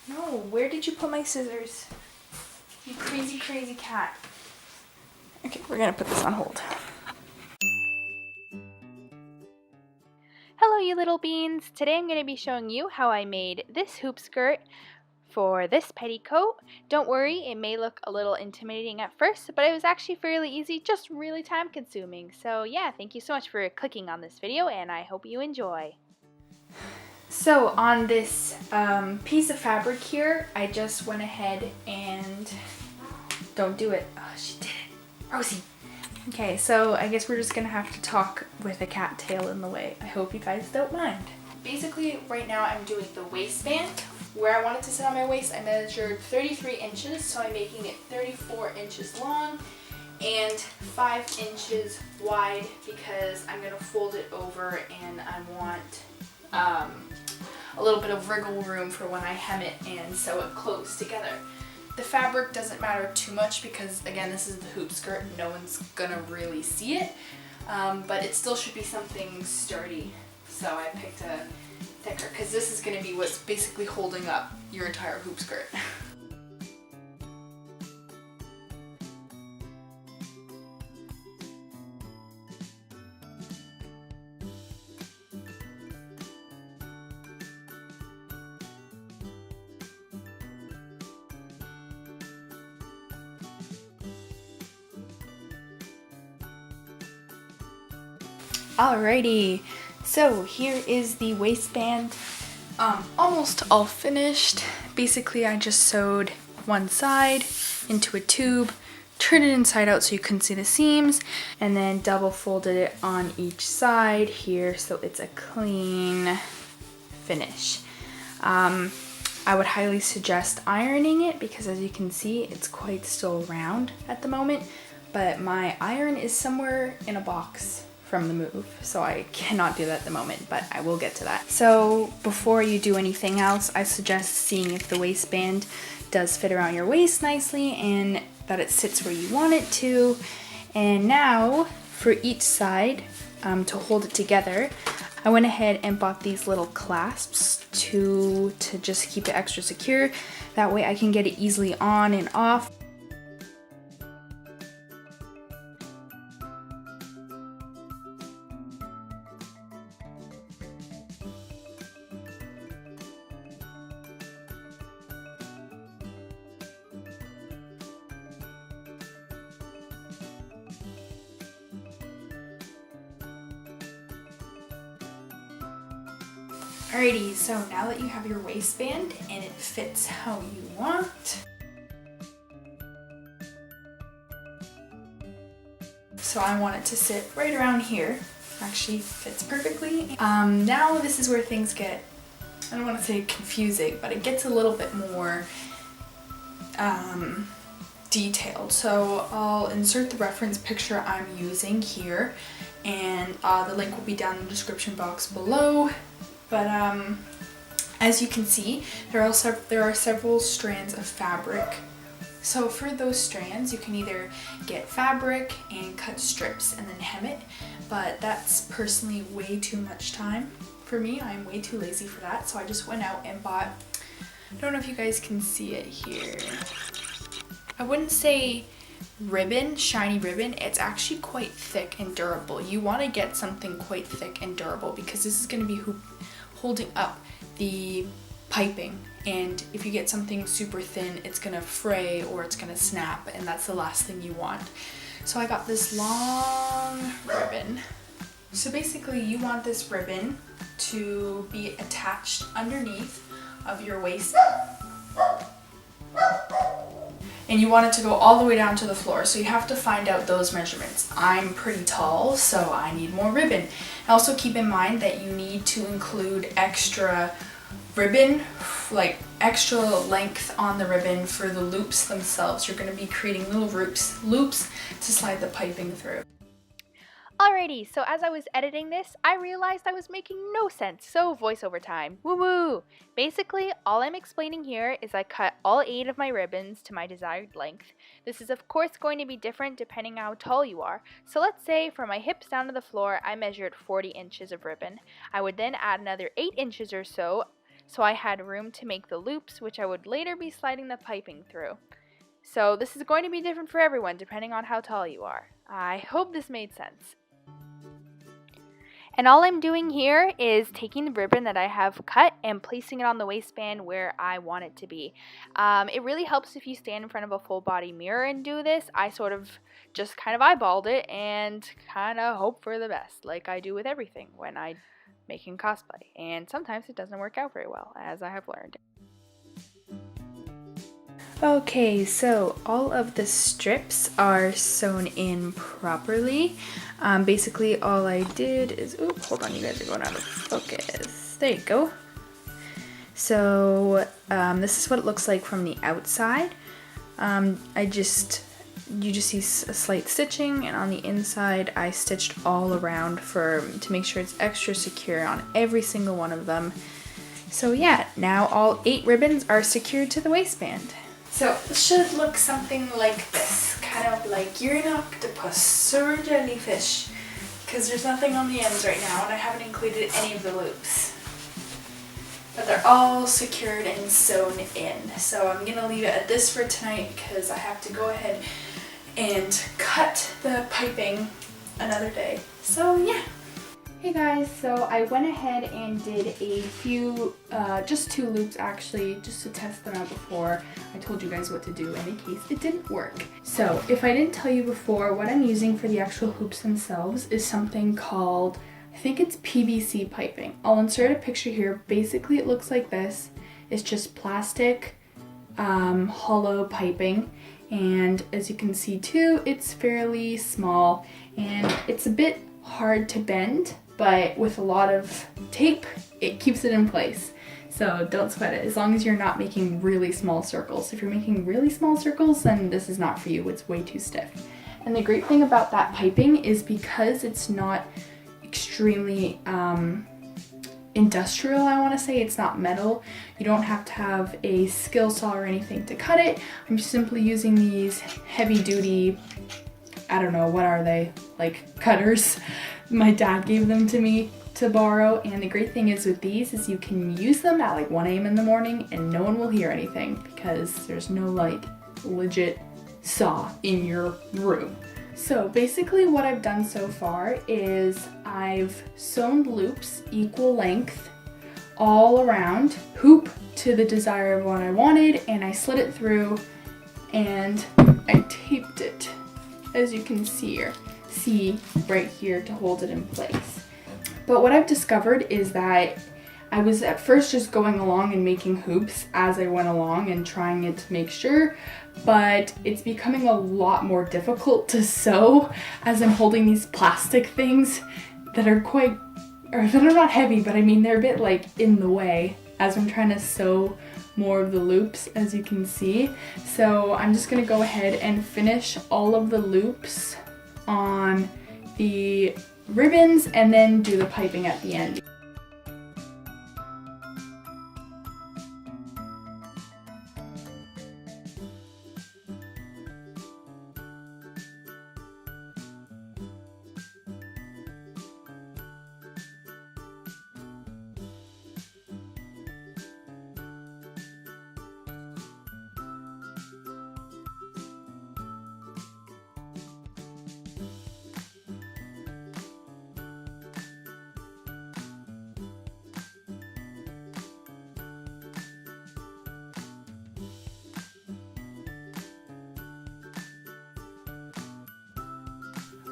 No, where did you put my scissors? You crazy, crazy cat. Okay, we're gonna put this on hold. Hello you little beans! Today I'm going to be showing you how I made this hoop skirt for this petticoat. Don't worry, it may look a little intimidating at first, but it was actually fairly easy, just really time consuming. So yeah, thank you so much for clicking on this video and I hope you enjoy. So on this piece of fabric here, I just went ahead and... Don't do it. Oh, she did it. Rosie. Okay, so I guess we're just gonna have to talk with a cat tail in the way. I hope you guys don't mind. Basically, right now I'm doing the waistband. Where I want it to sit on my waist, I measured 33 inches, so I'm making it 34 inches long and 5 inches wide because I'm gonna fold it over and I want a little bit of wriggle room for when I hem it and sew it close together. The fabric doesn't matter too much because, again, this is the hoop skirt. No one's gonna really see it, but it still should be something sturdy. So I picked a thicker because this is gonna be what's basically holding up your entire hoop skirt. Alrighty, so here is the waistband, almost all finished. Basically, I just sewed one side into a tube, turned it inside out so you couldn't see the seams, and then double folded it on each side here so it's a clean finish. I would highly suggest ironing it because, as you can see, it's quite still round at the moment, but my iron is somewhere in a box from the move, so I cannot do that at the moment, but I will get to that. So before you do anything else, I suggest seeing if the waistband does fit around your waist nicely and that it sits where you want it to. And now for each side, to hold it together, I went ahead and bought these little clasps to just keep it extra secure. That way I can get it easily on and off. Alrighty, so now that you have your waistband and it fits how you want, so I want it to sit right around here. Actually fits perfectly. Now this is where things get, I don't want to say confusing, but it gets a little bit more detailed. So I'll insert the reference picture I'm using here, and the link will be down in the description box below. But as you can see, there are several strands of fabric. So for those strands, you can either get fabric and cut strips and then hem it, but that's personally way too much time for me. I'm way too lazy for that, so I just went out and bought, I don't know if you guys can see it here. I wouldn't say ribbon, shiny ribbon, it's actually quite thick and durable. You want to get something quite thick and durable because this is going to be holding up the piping, and if you get something super thin, it's gonna fray or it's gonna snap, and that's the last thing you want. So I got this long ribbon. So basically you want this ribbon to be attached underneath of your waist, and you want it to go all the way down to the floor, so you have to find out those measurements. I'm pretty tall, so I need more ribbon. Also keep in mind that you need to include extra ribbon, like extra length on the ribbon for the loops themselves. You're going to be creating little loops to slide the piping through. Alrighty, so as I was editing this, I realized I was making no sense, so voiceover time. Woo woo! Basically, all I'm explaining here is I cut all 8 of my ribbons to my desired length. This is of course going to be different depending how tall you are. So let's say for my hips down to the floor, I measured 40 inches of ribbon. I would then add another 8 inches or so so I had room to make the loops, which I would later be sliding the piping through. So this is going to be different for everyone depending on how tall you are. I hope this made sense. And all I'm doing here is taking the ribbon that I have cut and placing it on the waistband where I want it to be. It really helps if you stand in front of a full body mirror and do this. I sort of just kind of eyeballed it and kind of hope for the best, like I do with everything when I'm making cosplay. And sometimes it doesn't work out very well, as I have learned. Okay, so all of the strips are sewn in properly. Basically all I did is, oh, hold on, you guys are going out of focus. There you go. So this is what it looks like from the outside. You just see a slight stitching, and on the inside I stitched all around to make sure it's extra secure on every single one of them. So yeah, now all 8 ribbons are secured to the waistband. So it should look something like this, kind of like you're an octopus or a jellyfish, because there's nothing on the ends right now and I haven't included any of the loops. But they're all secured and sewn in. So I'm going to leave it at this for tonight because I have to go ahead and cut the piping another day. So yeah. Hey guys, so I went ahead and did a few, just 2 loops actually, just to test them out before I told you guys what to do, and in case it didn't work. So if I didn't tell you before, what I'm using for the actual hoops themselves is something called, I think it's PVC piping. I'll insert a picture here. Basically it looks like this. It's just plastic, hollow piping, and as you can see too, it's fairly small and it's a bit hard to bend, but with a lot of tape, it keeps it in place. So don't sweat it, as long as you're not making really small circles. If you're making really small circles, then this is not for you, it's way too stiff. And the great thing about that piping is because it's not extremely industrial, I want to say, it's not metal. You don't have to have a skill saw or anything to cut it. I'm simply using these heavy duty, I don't know, what are they, like cutters. My dad gave them to me to borrow, and the great thing is with these is you can use them at like 1 a.m. in the morning and no one will hear anything because there's no like legit saw in your room. So basically what I've done so far is I've sewn loops equal length all around, hoop to the desire of what I wanted, and I slid it through and I taped it, as you can see right here, to hold it in place. But what I've discovered is that I was at first just going along and making hoops as I went along and trying it to make sure, but it's becoming a lot more difficult to sew as I'm holding these plastic things that are that are not heavy, but I mean they're a bit like in the way as I'm trying to sew more of the loops, as you can see. So I'm just gonna go ahead and finish all of the loops on the ribbons and then do the piping at the end.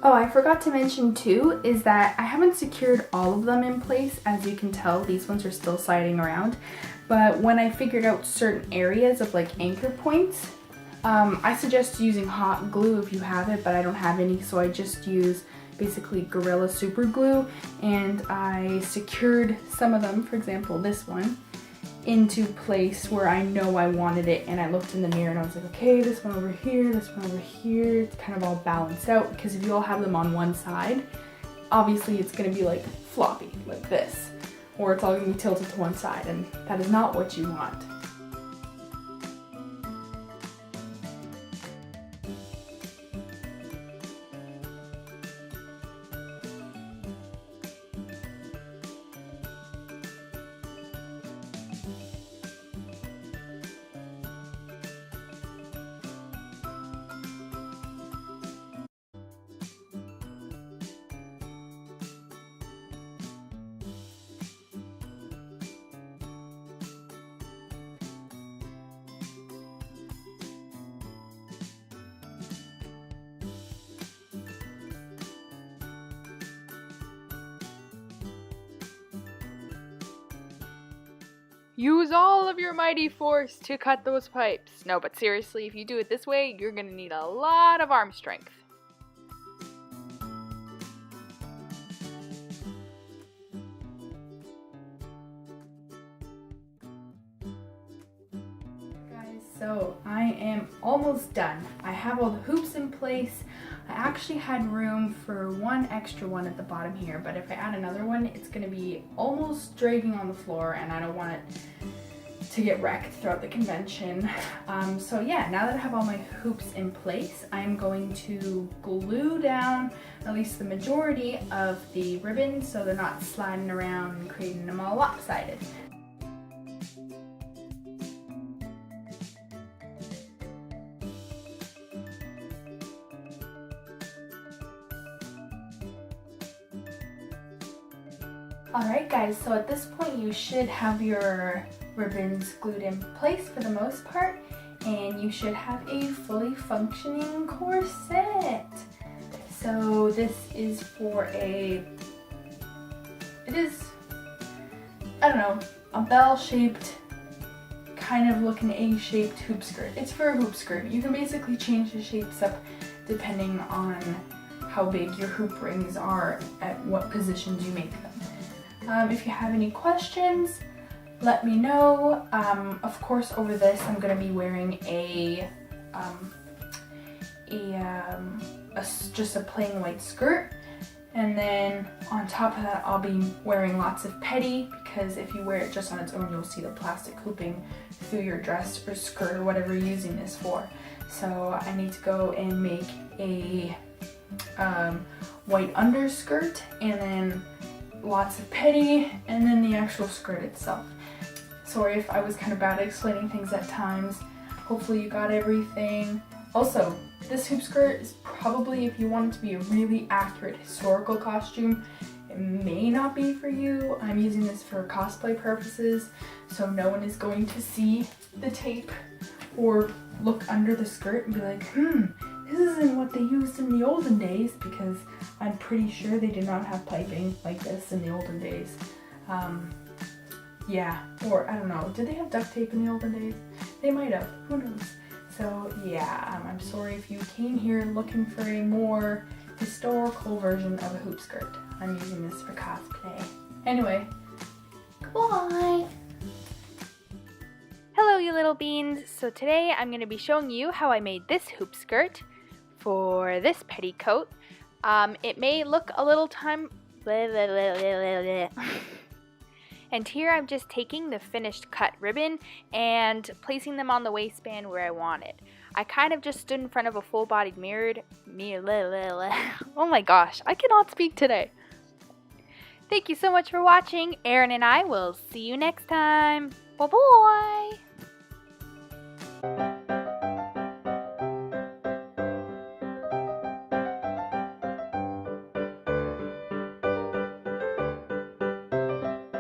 Oh, I forgot to mention too, is that I haven't secured all of them in place. As you can tell, these ones are still sliding around. But when I figured out certain areas of like anchor points, I suggest using hot glue if you have it, but I don't have any, so I just use basically Gorilla Super Glue, and I secured some of them, for example this one, into place where I know I wanted it, and I looked in the mirror and I was like, okay, this one over here, this one over here, it's kind of all balanced out, because if you all have them on one side, obviously it's going to be like floppy, like this, or it's all going to be tilted to one side, and that is not what you want. use all of your mighty force to cut those pipes. No, but seriously, if you do it this way, you're gonna need a lot of arm strength. So I am almost done. I have all the hoops in place. I actually had room for one extra one at the bottom here, but if I add another one, it's gonna be almost dragging on the floor and I don't want it to get wrecked throughout the convention. So yeah, now that I have all my hoops in place, I'm going to glue down at least the majority of the ribbons so they're not sliding around and creating them all lopsided. Alright guys, so at this point you should have your ribbons glued in place for the most part, and you should have a fully functioning corset. So this is for a bell-shaped, kind of looking A-shaped hoop skirt. It's for a hoop skirt. You can basically change the shapes up depending on how big your hoop rings are at what positions you make them. If you have any questions, let me know. Of course, over this, I'm going to be wearing just a plain white skirt, and then on top of that, I'll be wearing lots of petty, because if you wear it just on its own, you'll see the plastic hooping through your dress or skirt or whatever you're using this for. So I need to go and make a white underskirt, and then lots of petty, and then the actual skirt itself. Sorry if I was kind of bad at explaining things at times. Hopefully you got everything. Also, this hoop skirt is probably, if you want it to be a really accurate historical costume, it may not be for you. I'm using this for cosplay purposes, so no one is going to see the tape or look under the skirt and be like, this isn't what they used in the olden days, because I'm pretty sure they did not have piping like this in the olden days. Yeah, or I don't know, did they have duct tape in the olden days? They might have, who knows? So yeah, I'm sorry if you came here looking for a more historical version of a hoop skirt. I'm using this for cosplay. Anyway, goodbye! Hello, you little beans. So today I'm going to be showing you how I made this hoop skirt for this petticoat. It may look a little and here I'm just taking the finished cut ribbon and placing them on the waistband where I want it. I kind of just stood in front of a full-bodied mirror. Oh my gosh, I cannot speak today. Thank you so much for watching. Erin and I will see you next time. Bye-bye.